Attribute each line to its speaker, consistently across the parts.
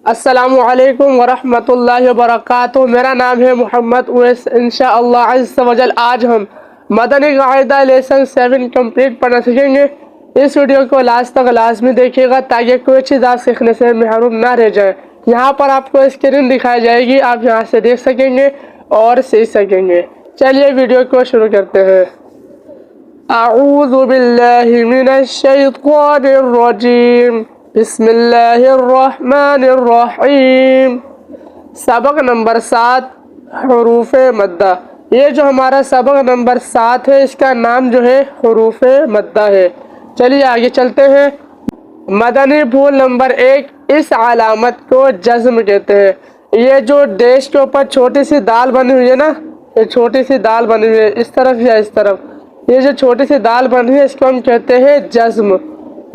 Speaker 1: अस्सलामु अलैकुम वरहमतुल्लाहि वबरकातुहू। मेरा नाम है मोहम्मद उवैस। इंशाअल्लाह अज़्ज़ व जल आज हम मदनी कायदा लेसन 7 कंप्लीट पढ़ना सीखेंगे। इस वीडियो को लास्ट तक लाजमी देखिएगा ताकि कोई चीज़ आप सीखने से महरूम ना रह जाए। यहाँ पर आपको स्क्रीन दिखाई जाएगी, आप यहाँ से देख सकेंगे और सीख सकेंगे। चलिए वीडियो को शुरू करते हैं। अऊज़ु बिल्लाहि मिनश शैतानिर रजीम, बिस्मिल्लाहिर्रहमानिर्रहीम। सबक नंबर 7 हरूफ मद्दा। ये जो हमारा सबक नंबर 7 है, इसका नाम जो है हरूफ मद्दा है। चलिए आगे चलते हैं। मदनी फूल नंबर 1, इस अलामत को जज़्म कहते हैं। ये जो डैश के ऊपर छोटी सी दाल बनी हुई है ना, ये छोटी सी दाल बनी हुई है इस तरफ या इस तरफ, ये जो छोटी सी दाल बनी हुई है इसको हम कहते हैं जज़्म।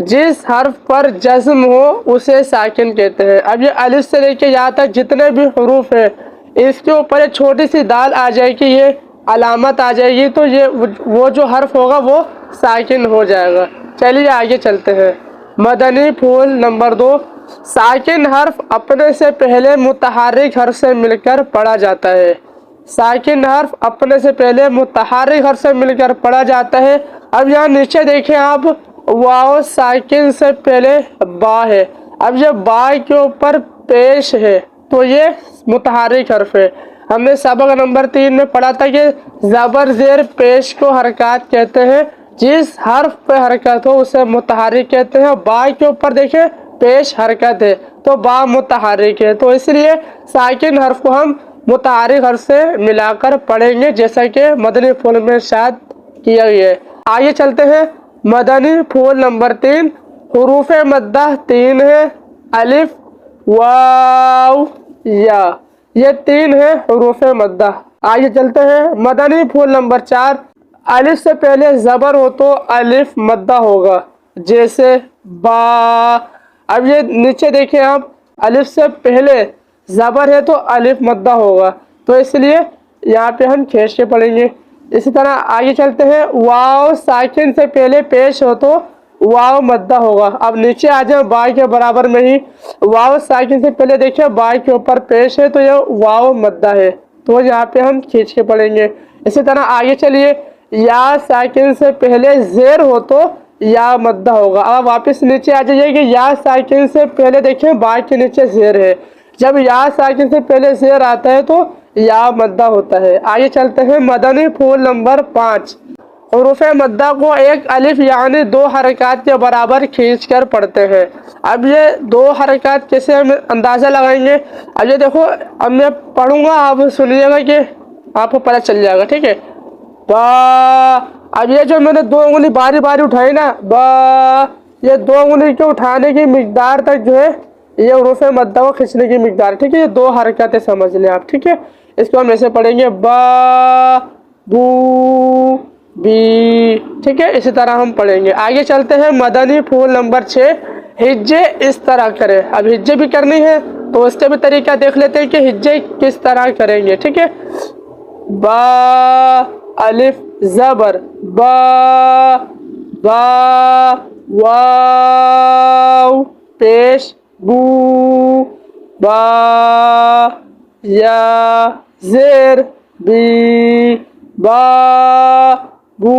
Speaker 1: जिस हर्फ पर जज़्म हो उसे साकिन कहते हैं। अब ये अलिफ से लेके यहाँ तक जितने भी हरूफ है, इसके ऊपर एक छोटी सी दाल आ जाएगी, ये अलामत आ जाएगी, तो ये वो जो हर्फ होगा वो साकिन हो जाएगा। चलिए आगे चलते हैं। मदनी फूल नंबर 2, साकिन हर्फ अपने से पहले मुतहर्रिक हर्फ से मिलकर पढ़ा जाता है। साकिन हर्फ अपने से पहले मुतहर्रिक हर्फ से मिलकर पढ़ा जाता है। अब यहाँ नीचे देखें आप, वाव साकिन से पहले बा है। अब ये बा के ऊपर पेश है तो ये मुतहर्रिक हर्फ है। हमने सबक नंबर 3 में पढ़ा था कि ज़बर ज़ेर पेश को हरकत कहते हैं। जिस हर्फ पे हरकत हो उसे मुतहर्रिक कहते हैं। बा के ऊपर देखें पेश हरकत है तो बा मुतहर्रिक है, तो इसलिए साकिन हर्फ को हम मुतहर्रिक हर्फ से मिलाकर पढ़ेंगे, जैसा कि मदनी फूल में शायद किया गया है। आगे चलते हैं। मदनी फूल नंबर 3, हुरूफ मद्दा 3 है। अलिफ, वाव, या, ये 3 है हुरूफ मद्दा। आगे चलते हैं। मदनी फूल नंबर 4, अलिफ से पहले ज़बर हो तो अलिफ मद्दा होगा, जैसे बा। अब ये नीचे देखें आप, अलिफ से पहले ज़बर है तो अलिफ मद्दा होगा, तो इसलिए यहाँ पे हम खींच के पढ़ेंगे। इसी तरह आगे चलते हैं। वाव साकिन से पहले पेश हो तो वाव मद्दा होगा। अब नीचे आ जाए बा के बराबर में ही, वाव साकिन से पहले देखिए बा के ऊपर पेश है तो यह वाव मद्दा है, तो यहाँ पे हम खींच के पढ़ेंगे। इसी तरह आगे चलिए। या साकिन से पहले ज़ेर हो तो या मद्दा होगा। अब वापस नीचे आ जाइए कि या साकिन से पहले देखिए बा के नीचे ज़ेर है। जब या साकिन से पहले ज़ेर आता है तो या मद्दा होता है। आगे चलते हैं। मदनी फूल नंबर 5, हुरूफ मद्दा को एक अलिफ यानी 2 हरकत के बराबर खींच कर पढ़ते हैं। अब ये 2 हरकत कैसे हम अंदाज़ा लगाएंगे? अब ये देखो, अब मैं पढ़ूंगा, आप सुनिएगा कि आपको पता चल जाएगा, ठीक है। बा, अब ये जो मैंने 2 उंगली बारी बारी उठाई ना, बा, ये 2 उंगली के उठाने की मिकदार तक जो है ये हुरूफ मद्दा को खींचने की मिकदार, ठीक है। ये 2 हरकतें समझ लें आप, ठीक है। इसको हम ऐसे पढ़ेंगे, बा, बू, बी, ठीक है। इसी तरह हम पढ़ेंगे। आगे चलते हैं। मदनी फूल नंबर 6, हिज्जे इस तरह करें। अब हिज्जे भी करनी है तो उसका भी तरीका देख लेते हैं कि हिज्जे किस तरह करेंगे, ठीक है। बा, अलिफ ज़बर बा, बा, वाव पेश बू, बा, या ज़ेर बी, बा, बू,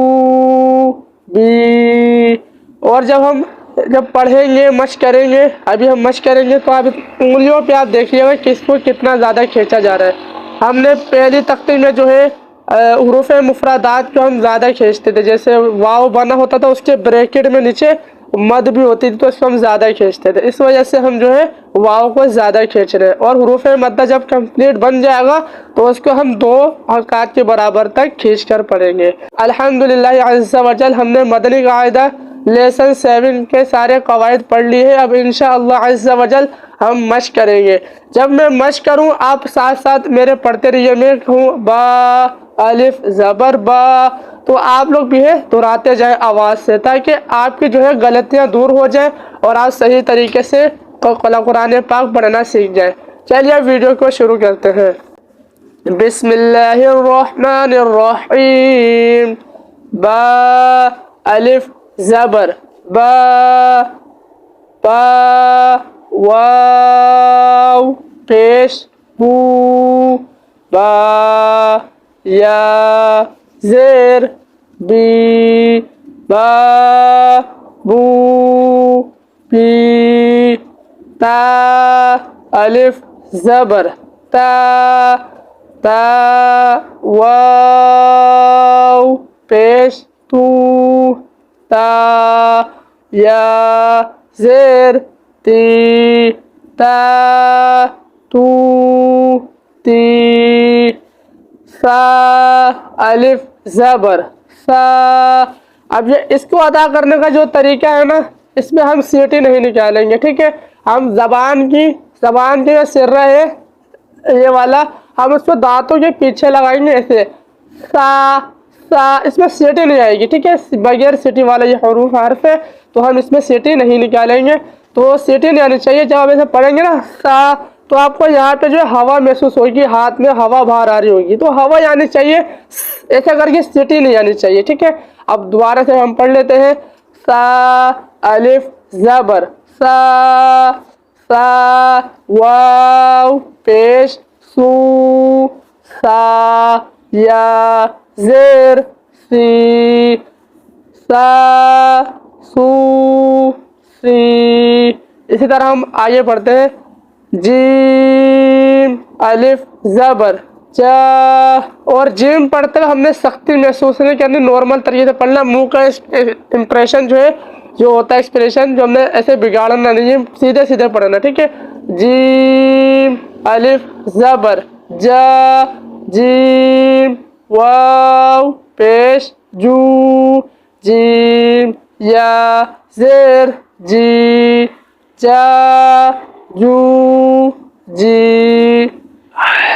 Speaker 1: बी। और जब पढ़ेंगे मश्क करेंगे, अभी हम मश्क करेंगे तो आप उंगलियों पे आप देखिएगा किसको कितना ज़्यादा खींचा जा रहा है। हमने पहली तख्ती में जो है हुरूफ मुफरदात को हम ज़्यादा खींचते थे, जैसे वाव बना होता था उसके ब्रैकेट में नीचे मद भी होती थी तो इसको हम ज़्यादा खींचते थे। इस वजह से हम जो है वाव को ज़्यादा खींच रहे हैं। और हुरूफ मद्दा जब कंप्लीट बन जाएगा तो उसको हम 2 हरकत के बराबर तक खींच कर पढ़ेंगे। अल्हम्दुलिल्लाह अज़्ज़ व जल हमने मदनी कायदा लेसन 7 के सारे कवायद पढ़ लिए हैं। अब इंशाअल्लाह अज़्ज़ व जल हम मश्क करेंगे। जब मैं मश्क करूँ आप साथ साथ मेरे पढ़ते रहिए। मैं कहूँ बा, अलिफ ज़बर बा, तो आप लोग भी है दोहराते जाए आवाज़ से, ताकि आपकी जो है गलतियाँ दूर हो जाए और आप सही तरीके से कुरान पाक पढ़ना सीख जाए। चलिए वीडियो को शुरू करते हैं। बिस्मिल्लाहिर्रहमानिर्रहीम। बा, अलिफ ज़बर बा, बा, वाव بو، با، یا زیر بی، با بو، بی، تا الف زبر تا، تا واو پیش تو، تا یا زیر تی، تا تو تی، سا الف زبر سا۔ اب یہ اس کو ادا کرنے کا جو طریقہ ہے نا، اس میں ہم سیٹی نہیں نکالیں گے، ٹھیک ہے؟ ہم زبان کی جو سرہ ہے یہ والا، ہم اس کو دانتوں کے پیچھے لگائیں گے ایسے، سا سا، اس میں سیٹی نہیں آئے گی، ٹھیک ہے؟ بغیر سیٹی والا یہ حرف ہے، تو ہم اس میں سیٹی نہیں نکالیں گے، تو سیٹی نہیں آنی چاہیے۔ جب آپ ایسے پڑھیں گے نا سا، تو آپ کو یہاں پہ جو ہے ہوا محسوس ہوگی، ہاتھ میں ہوا باہر آ رہی ہوگی، تو ہوا آنی چاہیے، ایسا کر کے سیٹی نہیں آنی چاہیے، ٹھیک ہے؟ اب دوبارہ سے ہم پڑھ لیتے ہیں، سا الف زبر سا، سا واو پیش سو، سا یا زیر سی، سا سو سی۔ اسی طرح ہم آگے پڑھتے ہیں، جیم الف زبر جا، اور جیم پڑھتے ہوئے ہم نے سختی محسوس نہیں کرنی، نارمل طریقے سے پڑھنا، منہ کا امپریشن جو ہے، جو ہوتا ہے ایکسپریشن، جو ہم نے ایسے بگاڑنا نہیں ہے، سیدھے سیدھے پڑھنا، ٹھیک ہے؟ جیم الف زبر جا، جیم واو پیش جو، جیم یا زیر جی، جا جو جی،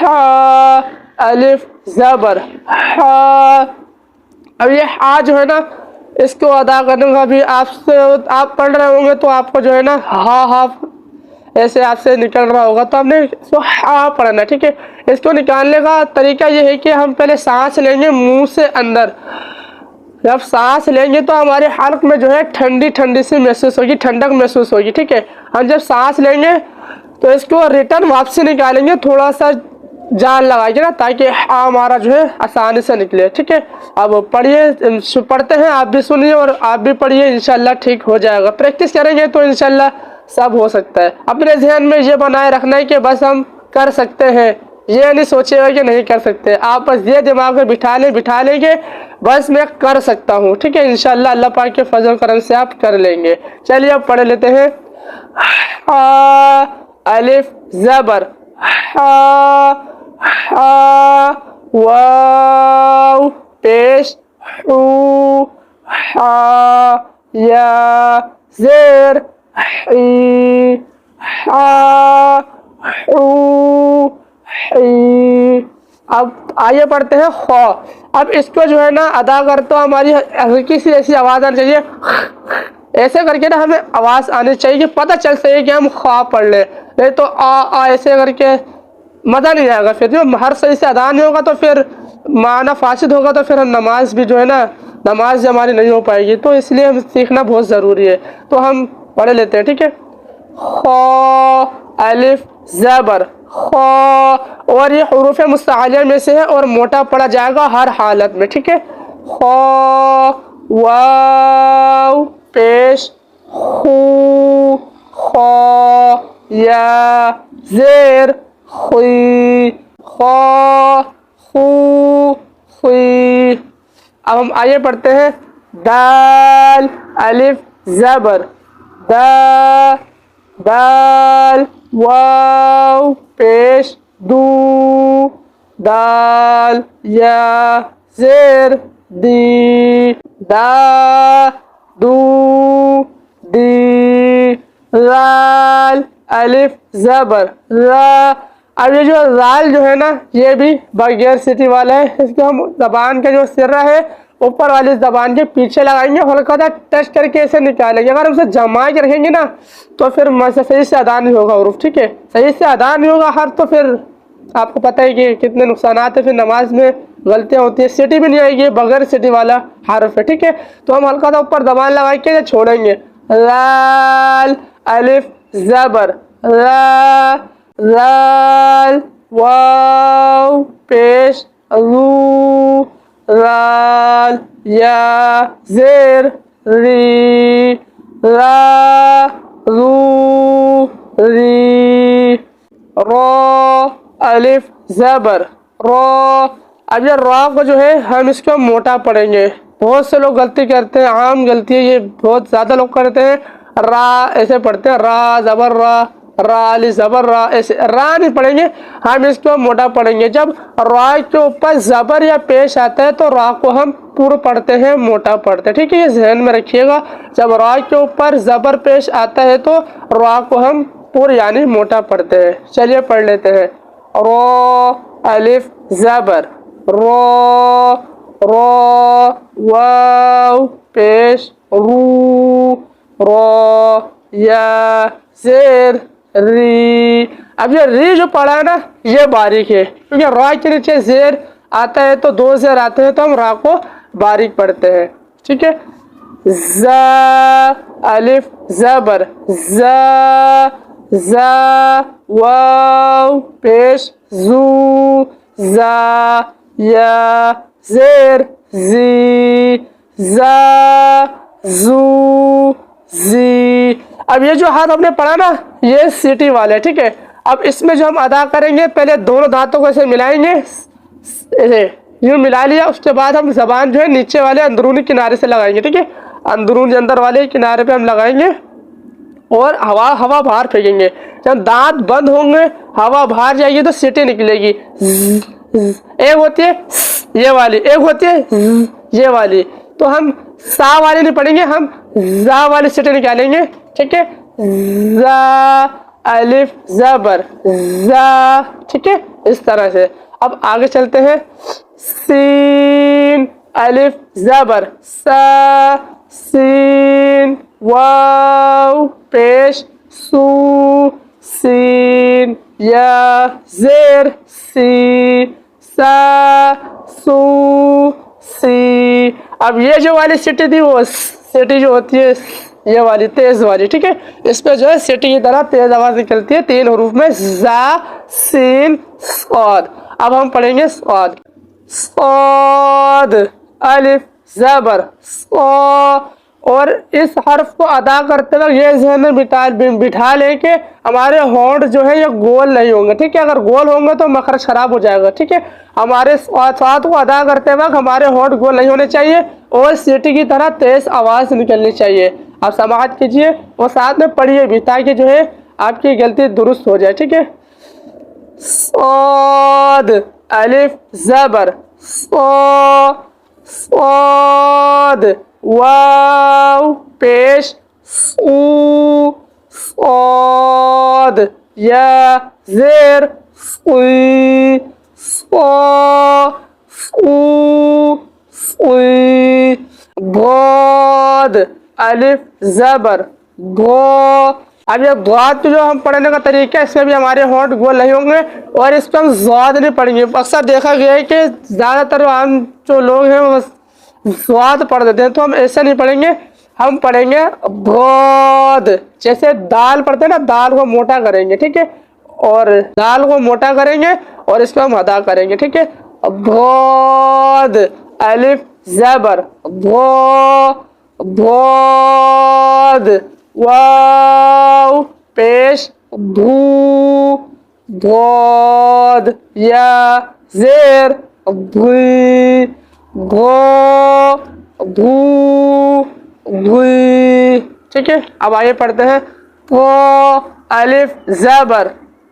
Speaker 1: ہا الف زبر ہا۔ اب یہ ہا جو ہے نا، اس کو ادا کرنے کا بھی آپ پڑھ رہے ہوں گے تو آپ کو جو ہے نا ہا ہا ایسے آپ سے نکل رہا ہوگا، تو ہم نے اس کو ہا پڑھنا ہے، ٹھیک ہے؟ اس کو نکالنے کا طریقہ یہ ہے کہ ہم پہلے سانس لیں گے منہ سے اندر، جب سانس لیں گے تو ہمارے حلق میں جو ہے ٹھنڈی ٹھنڈی سی محسوس ہوگی، ٹھنڈک محسوس ہوگی، ٹھیک ہے؟ ہم جب سانس لیں گے تو اس کو ریٹرن واپسی نکالیں گے، تھوڑا سا جان لگائیے نا، تاکہ ہمارا جو ہے آسانی سے نکلے، ٹھیک ہے؟ اب پڑھیے، پڑھتے ہیں، آپ بھی سنیے اور آپ بھی پڑھیے، انشاءاللہ ٹھیک ہو جائے گا، پریکٹس کریں گے تو انشاءاللہ سب ہو سکتا ہے۔ اپنے ذہن میں یہ بنائے رکھنا ہے کہ بس ہم کر سکتے ہیں، یہ نہیں سوچے گا کہ نہیں کر سکتے، آپ بس یہ دماغ میں بٹھا لیں گے بس میں کر سکتا ہوں، ٹھیک ہے؟ انشاءاللہ اللہ پاک کے فضل و کرم سے آپ کر لیں گے۔ چلیے اب پڑھ لیتے ہیں، الف زبر ہا، ہا واو پیش ہو، ہا یا زیر حی، ہا ہو حی۔ اب آئیے پڑھتے ہیں خو۔ اب اس کو جو ہے نا ادا کرتے ہو ہماری ہلکی سی ایسی آواز آنی چاہیے، ایسے کر کے نا ہمیں آواز آنی چاہیے کہ پتہ چل سکے کہ ہم خواہ پڑھ لیں، نہیں تو ایسے کر کے مزہ نہیں آئے گا، پھر جو ہر صحیح سے ادا نہیں ہوگا تو پھر معنی فاسد ہوگا، تو پھر ہم نماز بھی جو ہے نا، نماز ہماری نہیں ہو پائے گی، تو اس لیے ہم سیکھنا بہت ضروری ہے، تو ہم پڑھ لیتے ہیں، ٹھیک ہے؟ خو الف زبر خو، اور یہ حروف مستعلیہ میں سے ہے اور موٹا پڑا جائے گا ہر حالت میں، ٹھیک ہے؟ خو واو پیش خو، خو یا زیر خوی، خو خو خوی۔ اب ہم آگے پڑھتے ہیں، دال الف زبر دا، دال واو پیش دو، دال یا زیر دی، دا دو دی، رال الف زبر را۔ اب یہ جو رال جو ہے نا، یہ بھی بغیر سیٹی والا ہے، اس کو ہم زبان کا جو سرہ ہے اوپر والی زبان کے پیچھے لگائیں گے، ہلکا سا ٹچ کر کے اسے نکالیں گے، اگر ہم اسے جما کے رکھیں گے نا تو پھر صحیح سے ادا نہیں ہوگا حروف، ٹھیک ہے؟ صحیح سے ادا نہیں ہوگا حرف تو پھر آپ کو پتہ ہے کہ کتنے نقصانات ہیں، پھر نماز میں غلطیاں ہوتی ہیں، سیٹی بھی نہیں آئے گی، بغیر سیٹی والا حرف ہے، ٹھیک ہے؟ تو ہم ہلکا سا اوپر زبان لگا کے چھوڑیں گے، رال الف زبر را، رال واو پیش رو رال یا زیر ری را رو ری را الف زبر را. اب یہ را کو جو ہے ہم اس کو موٹا پڑھیں گے. بہت سے لوگ غلطی کرتے ہیں, عام غلطی ہے یہ, بہت زیادہ لوگ کرتے ہیں. را ایسے پڑھتے ہیں, را زبر را, را علی زبر را, ایسے را نہیں پڑھیں گے, ہم اس کو موٹا پڑھیں گے. جب را کے اوپر زبر یا پیش آتا ہے تو را کو ہم پور پڑھتے ہیں, موٹا پڑھتے ہیں. ٹھیک ہے, یہ ذہن میں رکھیے گا. جب را کے اوپر زبر پیش آتا ہے تو را کو ہم پور یعنی موٹا پڑھتے ہیں. چلیے پڑھ لیتے ہیں. را الف زبر را را واو پیش رو را یا زیر ری. اب یہ ری جو پڑھا ہے نا یہ باریک ہے, کیونکہ را کے نیچے زیر آتا ہے تو دو زیر آتے ہیں تو ہم را کو باریک پڑھتے ہیں. ٹھیک ہے. زا الف زبر زا زا واو پیش زو زا یا زیر زی زا زو زی. اب یہ جو ہاتھ ہم نے پڑھا نا یہ سیٹی والے. ٹھیک ہے, اب اس میں جو ہم ادا کریں گے پہلے دونوں دانتوں کو ایسے ملائیں گے, ایسے یوں ملا لیا, اس کے بعد ہم زبان جو ہے نیچے والے اندرونی کنارے سے لگائیں گے. ٹھیک ہے, اندرونی اندر والے کنارے پہ ہم لگائیں گے اور ہوا باہر پھینکیں گے. جب دانت بند ہوں گے ہوا باہر جائے گی تو سیٹی نکلے گی. ایک ہوتی ہے یہ والی, ایک ہوتی ہے یہ والی. تو ہم سا والی نہیں پڑھیں گے, ہم زا والی سیٹی نکالیں گے. ٹھیک ہے, زا الف زبر زا. ٹھیک ہے, اس طرح سے. اب آگے چلتے ہیں. سین الف زبر سا سین واو پیش سو سین یا زیر سی سا سو سی. اب یہ جو والی سیٹی تھی وہ سیٹی جو ہوتی ہے یہ والی تیز والی. ٹھیک ہے, اس پہ جو ہے سیٹی کی طرح تیز آواز نکلتی ہے 3 حروف میں, زا سین صاد. اب ہم پڑھیں گے صاد. صاد الف زبر صا. اور اس حرف کو ادا کرتے وقت یہ ذہن میں بٹھا لیں کہ ہمارے ہونٹ جو ہے یہ گول نہیں ہوں گے. ٹھیک ہے, اگر گول ہوں گے تو مخرج خراب ہو جائے گا. ٹھیک ہے, ہمارے صاد کو ادا کرتے وقت ہمارے ہونٹ گول نہیں ہونے چاہیے اور سیٹی کی طرح تیز آواز نکلنی چاہیے. آپ سماعت کیجئے اور ساتھ میں پڑھیے بھی تاکہ جو ہے آپ کی غلطی درست ہو جائے. ٹھیک ہے. صاد الف زبر صا صاد واو پیش صو صاد یا زیر صی صا صو صی. ضاد الف زبر ضا. اب یہ ضاد جو ہم پڑھنے کا طریقہ ہے اس میں بھی ہمارے ہونٹ گول نہیں ہوں گے اور اس پہ ہم ضاد نہیں پڑھیں گے. اکثر دیکھا گیا ہے کہ زیادہ تر عام جو لوگ ہیں وہ ضاد پڑھ دیتے ہیں, تو ہم ایسے نہیں پڑھیں گے, ہم پڑھیں گے ضاد. جیسے دال پڑھتے ہیں نا, دال کو موٹا کریں گے. ٹھیک ہے, اور دال کو موٹا کریں گے اور اس پہ ہم ادا کریں گے. ٹھیک ہے. ضاد الف زبر ضا ضاد واو پیش ضو ضاد یا زیر ضی ضا ضو ضی. ٹھیک ہے, اب آئیے پڑھتے ہیں. طا الف زبر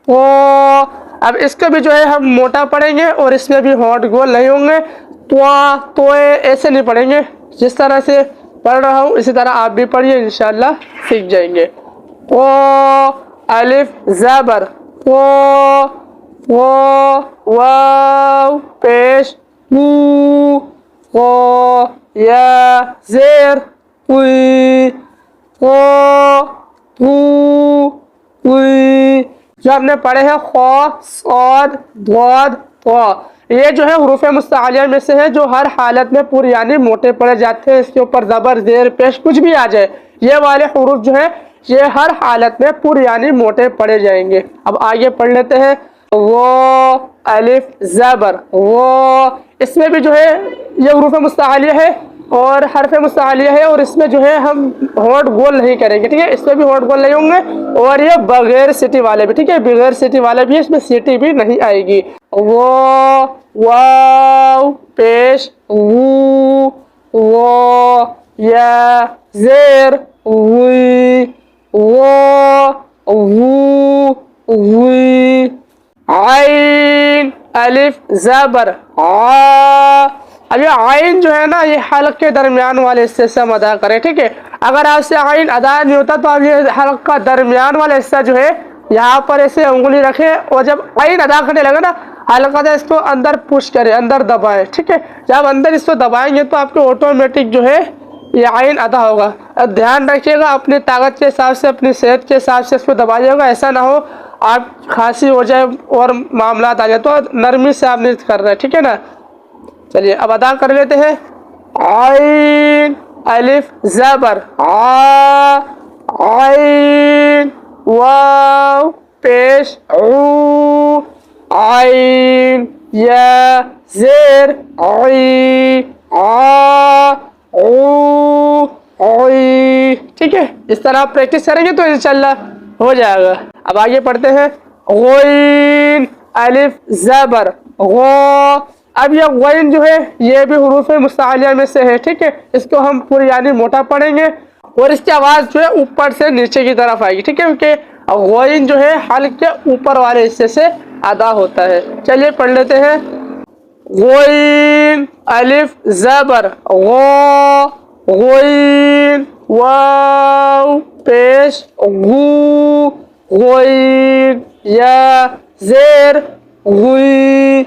Speaker 1: طا. اب اس کو بھی جو ہے ہم موٹا پڑھیں گے اور اس میں بھی ہونٹ گول نہیں ہوں گے. طا توئے ایسے نہیں پڑھیں گے, جس طرح سے پڑھ رہا ہوں اسی طرح آپ بھی پڑھیے, انشاءاللہ سیکھ جائیں گے. طا الف زبر طا طا واو پیش طو طا یا زیر طی طا طو طی. جو ہم نے پڑھے ہیں خا صاد ضاد طا, یہ جو ہے حروف مستعلیہ میں سے ہے جو ہر حالت میں پور یعنی موٹے پڑے جاتے ہیں. اس کے اوپر زبر زیر پیش کچھ بھی آ جائے, یہ والے حروف جو ہے یہ ہر حالت میں پور یعنی موٹے پڑے جائیں گے. اب آگے پڑھ لیتے ہیں. वो अलिफ ज़बर वो, इसमें भी जो है ये हुरूफ मुस्तआलिया है और हरफ मुस्तआलिया है, और इसमें जो है हम होंठ गोल नहीं करेंगे, ठीक है, इसमें भी होंठ गोल नहीं होंगे, और ये बगैर सीटी वाले भी, ठीक है, बगैर सीटी वाले भी, इसमें सीटी भी नहीं आएगी। वो वाव पेश वो या ज़ेर वी वो आइन अलिफ ज़बर आ। अब ये आइन जो है ना, ये हल्क के दरमियान वाले हिस्से से हम अदा करें, ठीक है। अगर आपसे आइन अदा नहीं होता तो आप ये हल्क का दरमियान वाला हिस्सा जो है यहाँ पर ऐसे उंगली रखें, और जब आइन अदा करने लगे ना हल्का सा इसको अंदर पुश करें, अंदर दबाएं, ठीक है। जब अंदर इसको दबाएंगे तो आपको ऑटोमेटिक जो है ये आइन अदा होगा। अब ध्यान रखिएगा, अपनी ताकत के हिसाब से, अपनी सेहत के हिसाब से इसको दबाइएगा, ऐसा ना हो आप खांसी हो जाए और मामला आ जाए, तो नरमी से आप नृत्य कर रहे हैं, ठीक है ना। चलिए अब अदा कर लेते हैं। आइन अलिफ ज़बर आ, आइन वाव पेश ऊ, आइन या ज़ेर आई आ ऊ आई, ठीक है। इस तरह आप प्रैक्टिस करेंगे तो इंशाल्लाह हो जाएगा। अब आगे पढ़ते हैं। ग़ैन अलिफ ज़बर गो, अब ये ग़ैन जो है ये भी हुरूफ मुस्तआलिया में से है, ठीक है। इसको हम पूरी यानी मोटा पढ़ेंगे और इसकी आवाज़ जो है ऊपर से नीचे की तरफ आएगी, ठीक है, क्योंकि ग़ैन जो है हल्क के ऊपर वाले हिस्से से अदा होता है। चलिए पढ़ लेते हैं। ग़ैन अलिफ ज़बर गो, ग़ैन वाव पेश गू, ग़ैन या ज़ेर गुई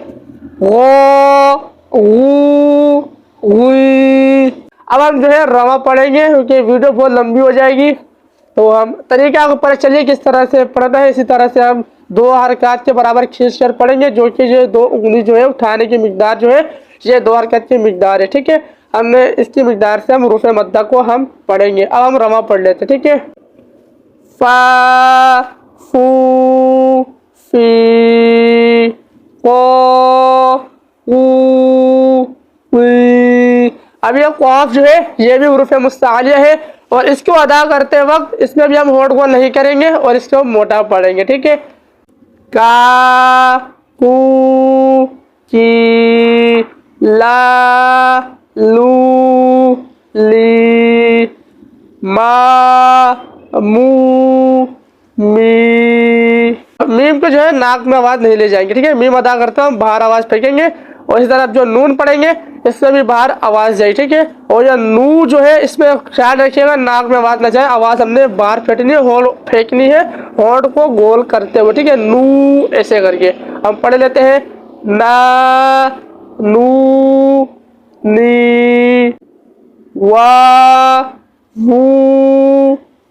Speaker 1: गुई। अब हम जो है रवा पढ़ेंगे क्योंकि वीडियो बहुत लंबी हो जाएगी, तो हम तरीका को पता चलिए किस तरह से पढ़ना है। इसी तरह से हम 2 हरकत के बराबर खींच कर पढ़ेंगे, जो कि जो 2 उंगली जो है उठाने की मिकदार जो है ये 2 हरकत की मिकदार है, ठीक है। हमने इसकी मिकदार से हम हुरूफ मद्दा को हम पढ़ेंगे। अब हम रमा पढ़ लेते, ठीक है। फा फू फी को अब ये क़ाफ जो है ये भी हुरूफ मुस्तआलिया है, और इसको अदा करते वक्त इसमें भी हम होंठ गोल नहीं करेंगे और इसको मोटा पढ़ेंगे, ठीक है। का कू की ला लू ली मा मू मी। मीम को जो है नाक में आवाज नहीं ले जाएंगे, ठीक है। मीम अदा करते हैं हम बाहर आवाज फेंकेंगे, और इस तरफ जो नून पढ़ेंगे इसमें भी बाहर आवाज जाए, ठीक है। और ये नू जो है इसमें ख्याल रखिएगा नाक में आवाज ना जाए, आवाज हमने बाहर फेंकनी है, होल फेंकनी है होंठ को गोल करते हुए, ठीक है। नू ऐसे करके हम पढ़ लेते हैं। ना नू नी वा वू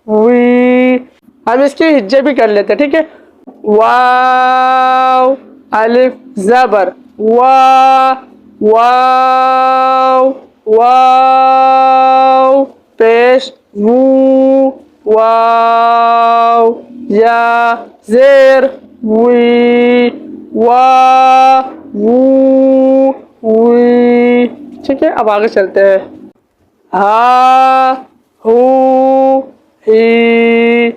Speaker 1: वी। हम इसकी हिज्जे भी कर लेते हैं, ठीक है। वाव अलिफ ज़बर वा वाव वाव पेश वू वाव या ज़ेर वी वा वू वी, ठीक है। अब आगे चलते हैं। हा हू ही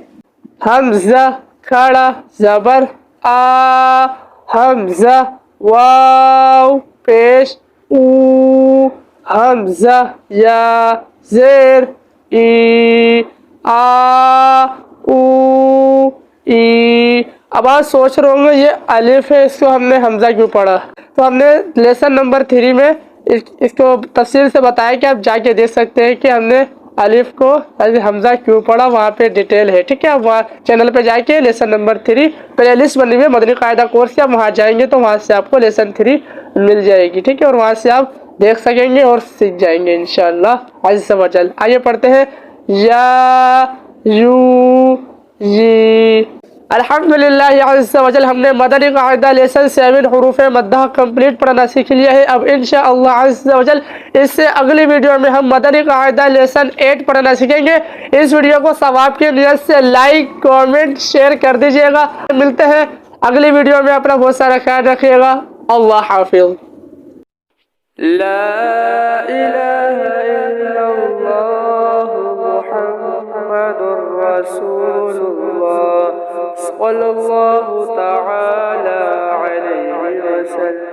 Speaker 1: हमज़ा खड़ा ज़बर आ, हमज़ा वाव पेश ऊ, हमज़ा या ज़ेर ई आ ऊ ई। अब आप सोच रहे होंगे ये अलिफ है, इसको हमने हमज़ा क्यों पढ़ा। तो हमने लेसन नंबर 3 में इसको तफसील से बताया कि आप जाके देख सकते हैं कि हमने अलिफ को हमज़ा क्यों पढ़ा, वहाँ पे डिटेल है, ठीक है। आप वहाँ चैनल पे जाके लेसन नंबर 3 प्ले लिस्ट बनी हुई है मदनी कायदा कोर्स से, आप वहाँ जाएंगे तो वहाँ से आपको लेसन 3 मिल जाएगी, ठीक है। और वहाँ से आप देख सकेंगे और सीख जाएंगे इंशाअल्लाह अज़्ज़ व जल। आइए पढ़ते हैं। या यू ये अल्हम्दुलिल्लाह अज़्ज़ व जल हमने मदनी कायदा लेसन 7 हुरूफ मद्दा कंप्लीट पढ़ना सीख लिया है। अब इंशाअल्लाह अज़्ज़ व जल इससे अगली वीडियो में हम मदनी कायदा लेसन 8 पढ़ना सीखेंगे। इस वीडियो को सवाब की नियत से लाइक कमेंट शेयर कर दीजिएगा। मिलते हैं اگلی ویڈیو میں اپنا بہت سارا خیال رکھیے گا. اللہ حافظ. لا الہ الا اللہ محمد رسول اللہ صلی اللہ تعالی علیہ وسلم.